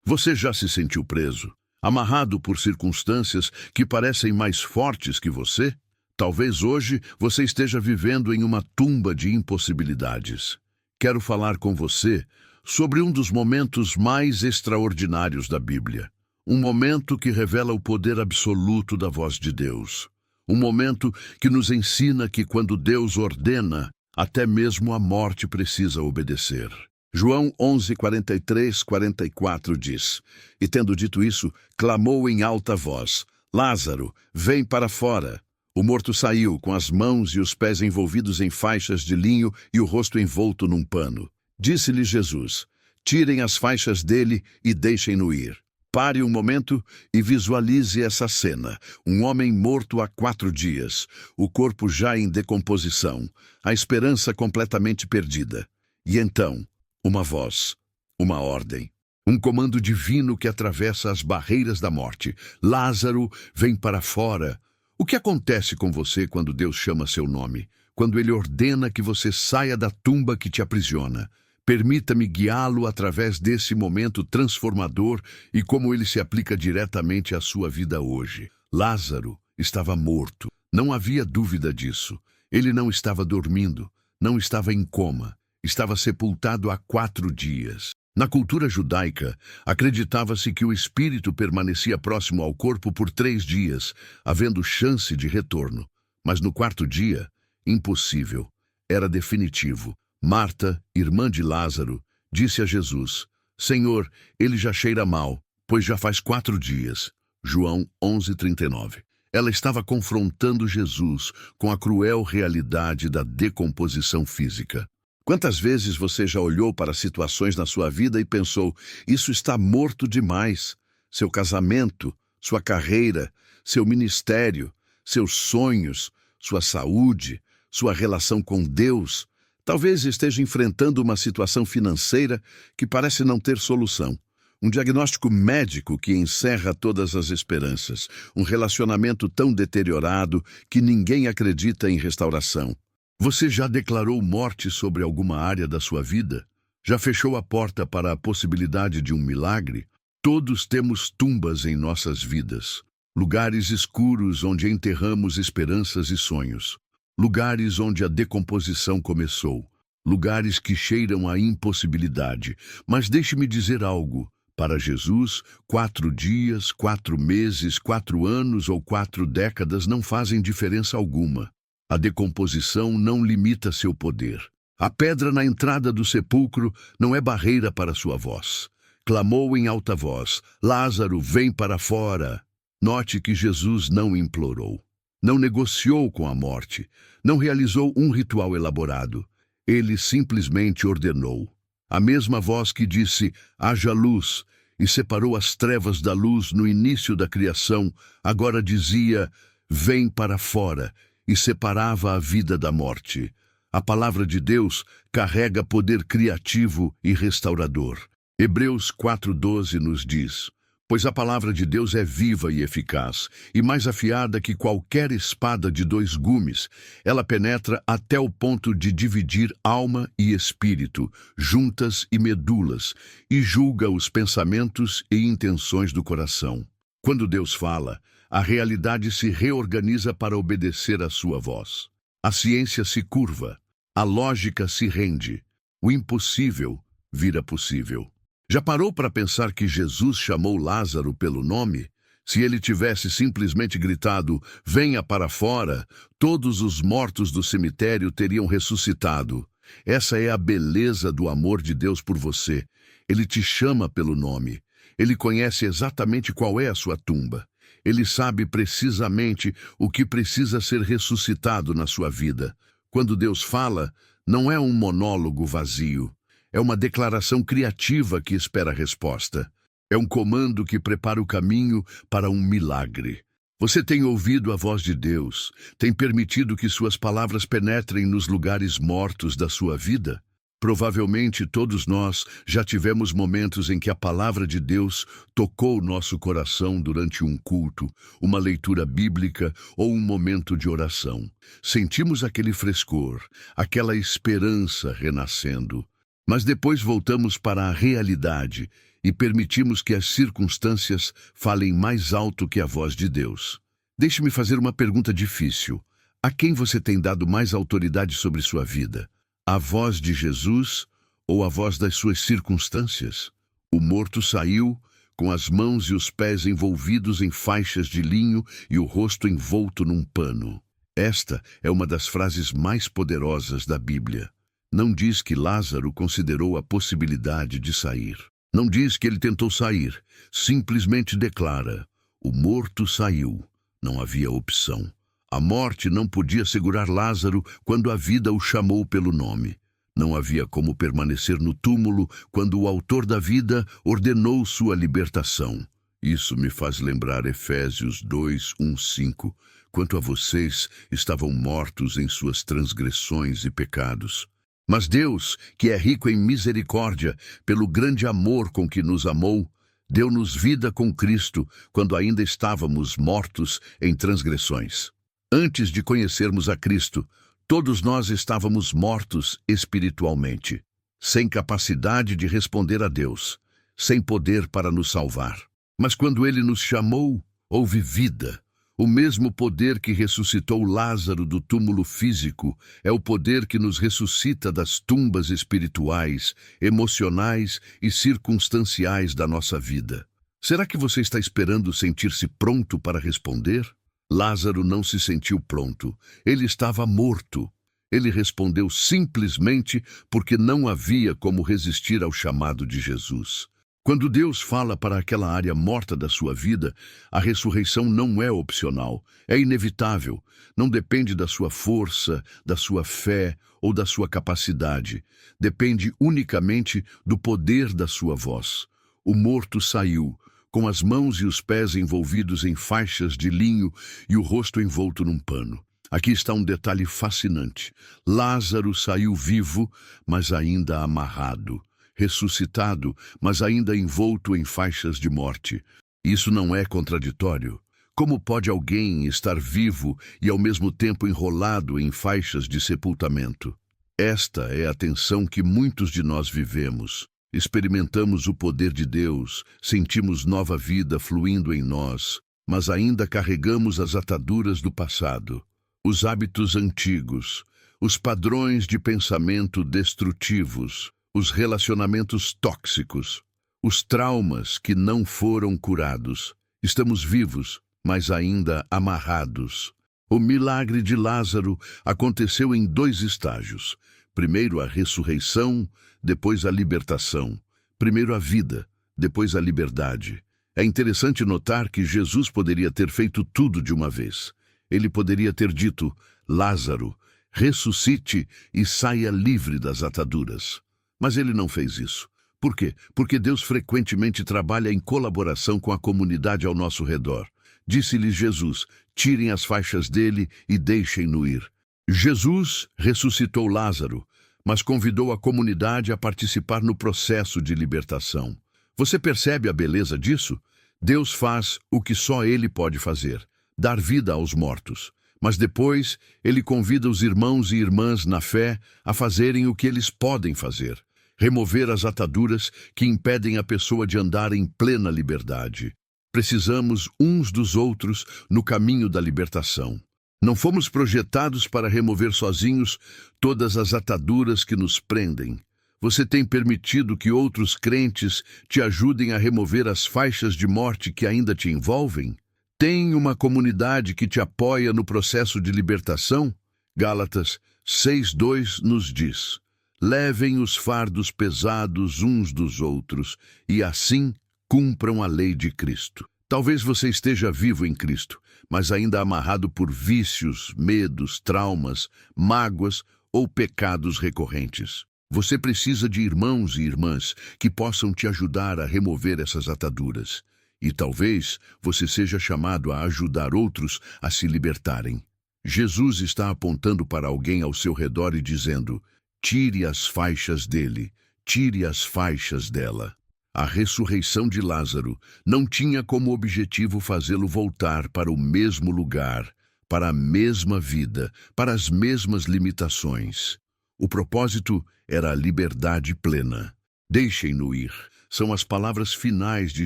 Você já se sentiu preso, amarrado por circunstâncias que parecem mais fortes que você? Talvez hoje você esteja vivendo em uma tumba de impossibilidades. Quero falar com você sobre um dos momentos mais extraordinários da Bíblia. Um momento que revela o poder absoluto da voz de Deus. Um momento que nos ensina que quando Deus ordena, até mesmo a morte precisa obedecer. João 11, 43, 44 diz: E tendo dito isso, clamou em alta voz: Lázaro, vem para fora. O morto saiu, com as mãos e os pés envolvidos em faixas de linho e o rosto envolto num pano. Disse-lhe Jesus: Tirem as faixas dele e deixem-no ir. Pare um momento e visualize essa cena. Um homem morto há 4 dias, o corpo já em decomposição, a esperança completamente perdida. E então, uma voz, uma ordem, um comando divino que atravessa as barreiras da morte. Lázaro, vem para fora. O que acontece com você quando Deus chama seu nome? Quando Ele ordena que você saia da tumba que te aprisiona? Permita-me guiá-lo através desse momento transformador e como ele se aplica diretamente à sua vida hoje. Lázaro estava morto. Não havia dúvida disso. Ele não estava dormindo, não estava em coma. Estava sepultado há 4 dias. Na cultura judaica, acreditava-se que o espírito permanecia próximo ao corpo por 3 dias, havendo chance de retorno. Mas no 4º dia, impossível. Era definitivo. Marta, irmã de Lázaro, disse a Jesus: Senhor, ele já cheira mal, pois já faz 4 dias. João 11:39. Ela estava confrontando Jesus com a cruel realidade da decomposição física. Quantas vezes você já olhou para situações na sua vida e pensou: isso está morto demais? Seu casamento, sua carreira, seu ministério, seus sonhos, sua saúde, sua relação com Deus. Talvez esteja enfrentando uma situação financeira que parece não ter solução. Um diagnóstico médico que encerra todas as esperanças. Um relacionamento tão deteriorado que ninguém acredita em restauração. Você já declarou morte sobre alguma área da sua vida? Já fechou a porta para a possibilidade de um milagre? Todos temos tumbas em nossas vidas. Lugares escuros onde enterramos esperanças e sonhos. Lugares onde a decomposição começou. Lugares que cheiram a impossibilidade. Mas deixe-me dizer algo. Para Jesus, 4 dias, 4 meses, 4 anos ou 4 décadas não fazem diferença alguma. A decomposição não limita seu poder. A pedra na entrada do sepulcro não é barreira para sua voz. Clamou em alta voz: Lázaro, vem para fora. Note que Jesus não implorou. Não negociou com a morte, não realizou um ritual elaborado. Ele simplesmente ordenou. A mesma voz que disse, haja luz, e separou as trevas da luz no início da criação, agora dizia, vem para fora, e separava a vida da morte. A palavra de Deus carrega poder criativo e restaurador. Hebreus 4:12 nos diz, pois a palavra de Deus é viva e eficaz, e mais afiada que qualquer espada de 2 gumes. Ela penetra até o ponto de dividir alma e espírito, juntas e medulas, e julga os pensamentos e intenções do coração. Quando Deus fala, a realidade se reorganiza para obedecer à sua voz. A ciência se curva, a lógica se rende, o impossível vira possível. Já parou para pensar que Jesus chamou Lázaro pelo nome? Se ele tivesse simplesmente gritado, venha para fora, todos os mortos do cemitério teriam ressuscitado. Essa é a beleza do amor de Deus por você. Ele te chama pelo nome. Ele conhece exatamente qual é a sua tumba. Ele sabe precisamente o que precisa ser ressuscitado na sua vida. Quando Deus fala, não é um monólogo vazio. É uma declaração criativa que espera a resposta. É um comando que prepara o caminho para um milagre. Você tem ouvido a voz de Deus? Tem permitido que suas palavras penetrem nos lugares mortos da sua vida? Provavelmente todos nós já tivemos momentos em que a palavra de Deus tocou nosso coração durante um culto, uma leitura bíblica ou um momento de oração. Sentimos aquele frescor, aquela esperança renascendo. Mas depois voltamos para a realidade e permitimos que as circunstâncias falem mais alto que a voz de Deus. Deixe-me fazer uma pergunta difícil. A quem você tem dado mais autoridade sobre sua vida? A voz de Jesus ou a voz das suas circunstâncias? O morto saiu, com as mãos e os pés envolvidos em faixas de linho e o rosto envolto num pano. Esta é uma das frases mais poderosas da Bíblia. Não diz que Lázaro considerou a possibilidade de sair. Não diz que ele tentou sair. Simplesmente declara: o morto saiu. Não havia opção. A morte não podia segurar Lázaro quando a vida o chamou pelo nome. Não havia como permanecer no túmulo quando o autor da vida ordenou sua libertação. Isso me faz lembrar Efésios 2, 1, 5. Quanto a vocês, estavam mortos em suas transgressões e pecados. Mas Deus, que é rico em misericórdia, pelo grande amor com que nos amou, deu-nos vida com Cristo quando ainda estávamos mortos em transgressões. Antes de conhecermos a Cristo, todos nós estávamos mortos espiritualmente, sem capacidade de responder a Deus, sem poder para nos salvar. Mas quando Ele nos chamou, houve vida. O mesmo poder que ressuscitou Lázaro do túmulo físico é o poder que nos ressuscita das tumbas espirituais, emocionais e circunstanciais da nossa vida. Será que você está esperando sentir-se pronto para responder? Lázaro não se sentiu pronto. Ele estava morto. Ele respondeu simplesmente porque não havia como resistir ao chamado de Jesus. Quando Deus fala para aquela área morta da sua vida, a ressurreição não é opcional, é inevitável. Não depende da sua força, da sua fé ou da sua capacidade. Depende unicamente do poder da sua voz. O morto saiu, com as mãos e os pés envolvidos em faixas de linho e o rosto envolto num pano. Aqui está um detalhe fascinante. Lázaro saiu vivo, mas ainda amarrado. Ressuscitado, mas ainda envolto em faixas de morte. Isso não é contraditório? Como pode alguém estar vivo e ao mesmo tempo enrolado em faixas de sepultamento? Esta é a tensão que muitos de nós vivemos. Experimentamos o poder de Deus, sentimos nova vida fluindo em nós, mas ainda carregamos as ataduras do passado, os hábitos antigos, os padrões de pensamento destrutivos, os relacionamentos tóxicos, os traumas que não foram curados. Estamos vivos, mas ainda amarrados. O milagre de Lázaro aconteceu em 2 estágios. Primeiro a ressurreição, depois a libertação. Primeiro a vida, depois a liberdade. É interessante notar que Jesus poderia ter feito tudo de uma vez. Ele poderia ter dito: Lázaro, ressuscite e saia livre das ataduras. Mas ele não fez isso. Por quê? Porque Deus frequentemente trabalha em colaboração com a comunidade ao nosso redor. Disse-lhes Jesus: tirem as faixas dele e deixem-no ir. Jesus ressuscitou Lázaro, mas convidou a comunidade a participar no processo de libertação. Você percebe a beleza disso? Deus faz o que só Ele pode fazer: dar vida aos mortos. Mas depois, Ele convida os irmãos e irmãs na fé a fazerem o que eles podem fazer: remover as ataduras que impedem a pessoa de andar em plena liberdade. Precisamos uns dos outros no caminho da libertação. Não fomos projetados para remover sozinhos todas as ataduras que nos prendem. Você tem permitido que outros crentes te ajudem a remover as faixas de morte que ainda te envolvem? Tem uma comunidade que te apoia no processo de libertação? Gálatas 6:2 nos diz: levem os fardos pesados uns dos outros e assim cumpram a lei de Cristo. Talvez você esteja vivo em Cristo, mas ainda amarrado por vícios, medos, traumas, mágoas ou pecados recorrentes. Você precisa de irmãos e irmãs que possam te ajudar a remover essas ataduras. E talvez você seja chamado a ajudar outros a se libertarem. Jesus está apontando para alguém ao seu redor e dizendo: tire as faixas dele, tire as faixas dela. A ressurreição de Lázaro não tinha como objetivo fazê-lo voltar para o mesmo lugar, para a mesma vida, para as mesmas limitações. O propósito era a liberdade plena. Deixem-no ir. são as palavras finais de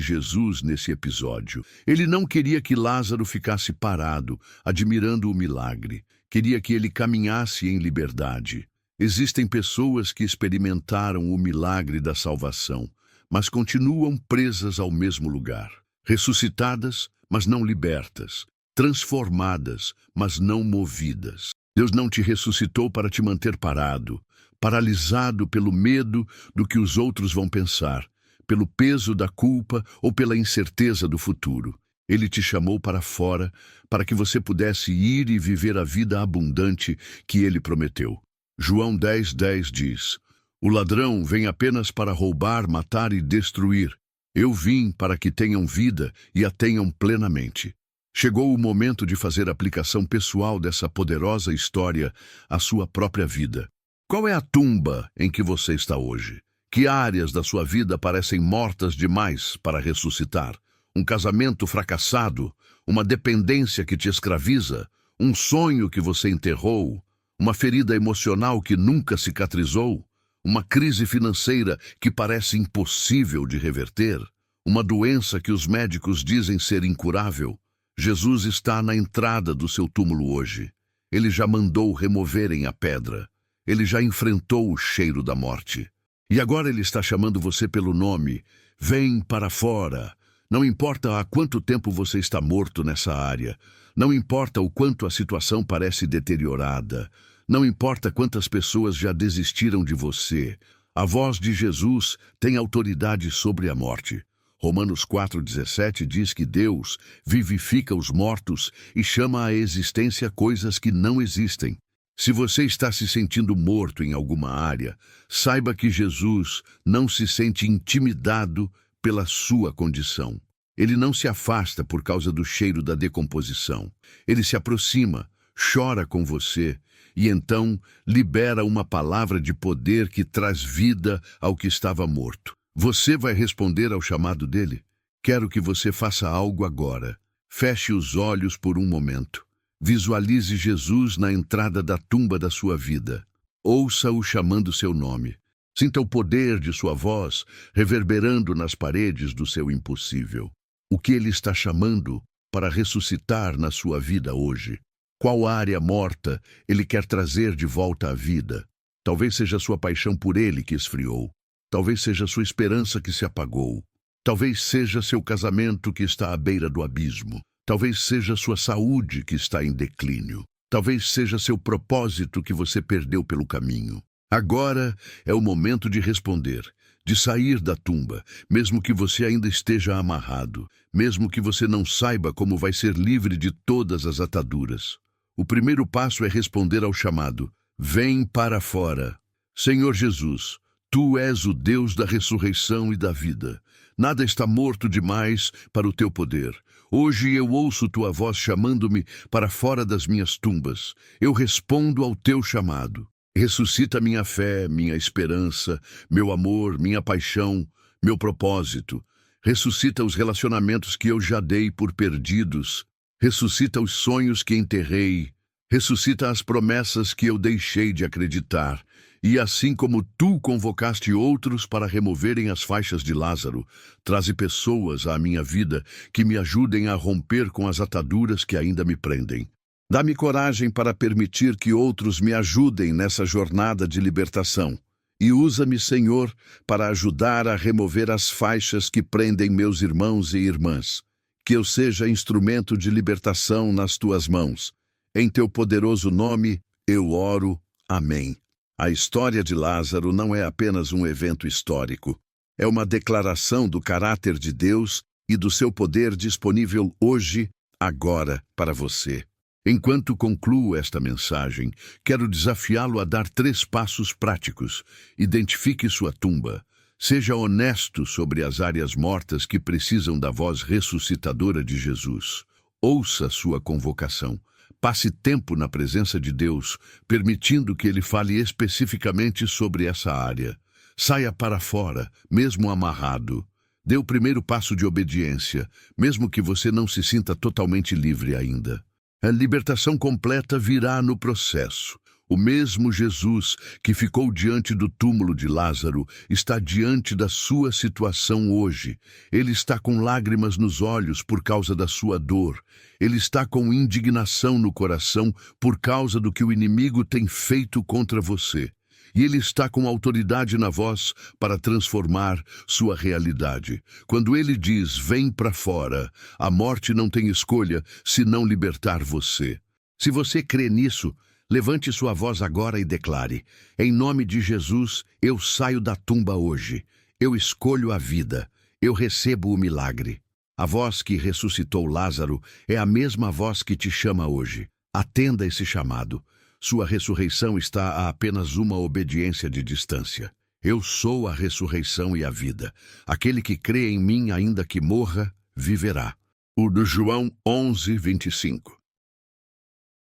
Jesus nesse episódio. Ele não queria que Lázaro ficasse parado, admirando o milagre. Queria que ele caminhasse em liberdade. Existem pessoas que experimentaram o milagre da salvação, mas continuam presas ao mesmo lugar. Ressuscitadas, mas não libertas. Transformadas, mas não movidas. Deus não te ressuscitou para te manter parado, paralisado pelo medo do que os outros vão pensar, pelo peso da culpa ou pela incerteza do futuro. Ele te chamou para fora para que você pudesse ir e viver a vida abundante que Ele prometeu. João 10:10 diz: "O ladrão vem apenas para roubar, matar e destruir. Eu vim para que tenham vida e a tenham plenamente." Chegou o momento de fazer aplicação pessoal dessa poderosa história à sua própria vida. Qual é a tumba em que você está hoje? Que áreas da sua vida parecem mortas demais para ressuscitar? Um casamento fracassado? Uma dependência que te escraviza? Um sonho que você enterrou? Uma ferida emocional que nunca cicatrizou? Uma crise financeira que parece impossível de reverter? Uma doença que os médicos dizem ser incurável? Jesus está na entrada do seu túmulo hoje. Ele já mandou removerem a pedra. Ele já enfrentou o cheiro da morte. E agora ele está chamando você pelo nome. Vem para fora. Não importa há quanto tempo você está morto nessa área. Não importa o quanto a situação parece deteriorada. Não importa quantas pessoas já desistiram de você. A voz de Jesus tem autoridade sobre a morte. Romanos 4:17 diz que Deus vivifica os mortos e chama à existência coisas que não existem. Se você está se sentindo morto em alguma área, saiba que Jesus não se sente intimidado pela sua condição. Ele não se afasta por causa do cheiro da decomposição. Ele se aproxima, chora com você e então libera uma palavra de poder que traz vida ao que estava morto. Você vai responder ao chamado dele? Quero que você faça algo agora. Feche os olhos por um momento. Visualize Jesus na entrada da tumba da sua vida. Ouça-o chamando seu nome. Sinta o poder de sua voz reverberando nas paredes do seu impossível. O que ele está chamando para ressuscitar na sua vida hoje? Qual área morta ele quer trazer de volta à vida? Talvez seja sua paixão por ele que esfriou. Talvez seja sua esperança que se apagou. Talvez seja seu casamento que está à beira do abismo. Talvez seja sua saúde que está em declínio. Talvez seja seu propósito que você perdeu pelo caminho. Agora é o momento de responder, de sair da tumba, mesmo que você ainda esteja amarrado, mesmo que você não saiba como vai ser livre de todas as ataduras. O primeiro passo é responder ao chamado. Vem para fora. Senhor Jesus, Tu és o Deus da ressurreição e da vida. Nada está morto demais para o teu poder. Hoje eu ouço tua voz chamando-me para fora das minhas tumbas. Eu respondo ao teu chamado. Ressuscita minha fé, minha esperança, meu amor, minha paixão, meu propósito. Ressuscita os relacionamentos que eu já dei por perdidos. Ressuscita os sonhos que enterrei. Ressuscita as promessas que eu deixei de acreditar. E assim como tu convocaste outros para removerem as faixas de Lázaro, traze pessoas à minha vida que me ajudem a romper com as ataduras que ainda me prendem. Dá-me coragem para permitir que outros me ajudem nessa jornada de libertação. E usa-me, Senhor, para ajudar a remover as faixas que prendem meus irmãos e irmãs. Que eu seja instrumento de libertação nas tuas mãos. Em teu poderoso nome, eu oro. Amém. A história de Lázaro não é apenas um evento histórico. É uma declaração do caráter de Deus e do seu poder disponível hoje, agora, para você. Enquanto concluo esta mensagem, quero desafiá-lo a dar 3 passos práticos. Identifique sua tumba. Seja honesto sobre as áreas mortas que precisam da voz ressuscitadora de Jesus. Ouça sua convocação. Passe tempo na presença de Deus, permitindo que Ele fale especificamente sobre essa área. Saia para fora, mesmo amarrado. Dê o primeiro passo de obediência, mesmo que você não se sinta totalmente livre ainda. A libertação completa virá no processo. O mesmo Jesus que ficou diante do túmulo de Lázaro está diante da sua situação hoje. Ele está com lágrimas nos olhos por causa da sua dor. Ele está com indignação no coração por causa do que o inimigo tem feito contra você. E ele está com autoridade na voz para transformar sua realidade. Quando ele diz, vem para fora, a morte não tem escolha senão libertar você. Se você crê nisso, levante sua voz agora e declare, em nome de Jesus, eu saio da tumba hoje. Eu escolho a vida. Eu recebo o milagre. A voz que ressuscitou Lázaro é a mesma voz que te chama hoje. Atenda esse chamado. Sua ressurreição está a apenas uma obediência de distância. Eu sou a ressurreição e a vida. Aquele que crê em mim, ainda que morra, viverá. O do João 11:25.